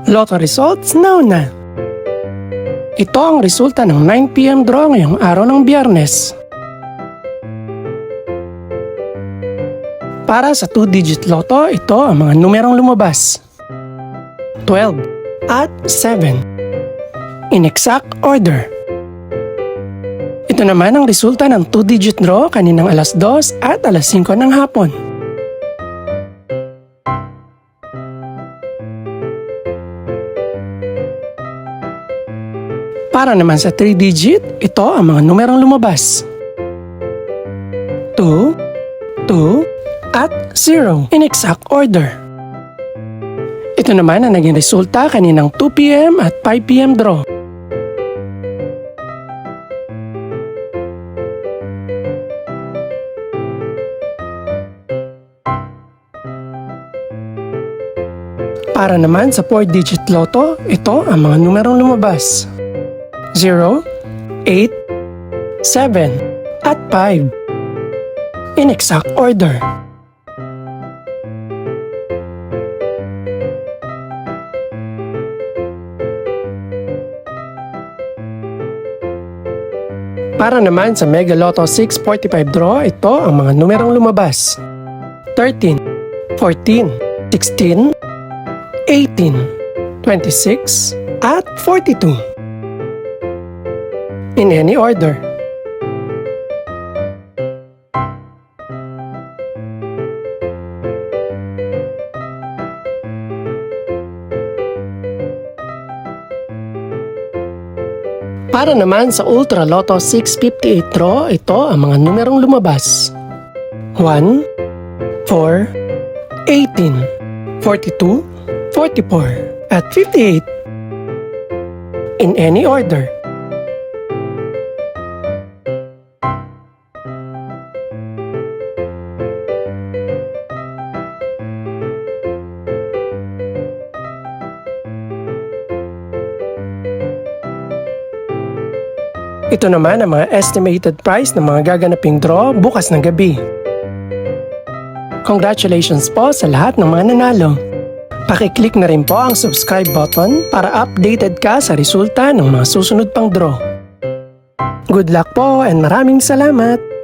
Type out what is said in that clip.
Lotto results now na. Ito ang resulta ng 9 PM draw ngayong araw ng Biyernes. Para sa 2-digit lotto, ito ang mga numerong lumabas. 12 at 7. In exact order. Ito naman ang resulta ng 2-digit draw kaninang alas 2 at alas 5 ng hapon. Para naman sa 3-digit, ito ang mga numerong lumabas. 2, 2, at 0 in exact order. Ito naman ang naging resulta kaninang 2 PM at 5 PM draw. Para naman sa 4-digit lotto, ito ang mga numerong lumabas. 0, 8, 7, at 5. In exact order. Para naman sa Mega Lotto 645 draw, ito ang mga numerong lumabas. 13, 14, 16, 18, 26, at 42. In any order. Para naman sa Ultra Lotto 658 draw, ito ang mga numerong lumabas. 1, 4, 18, 42, 44, at 58. In any order. Ito naman ang mga estimated price ng mga gaganaping draw bukas ng gabi. Congratulations po sa lahat ng mga nanalo. Pakiclick na rin po ang subscribe button para updated ka sa resulta ng mga susunod pang draw. Good luck po and maraming salamat!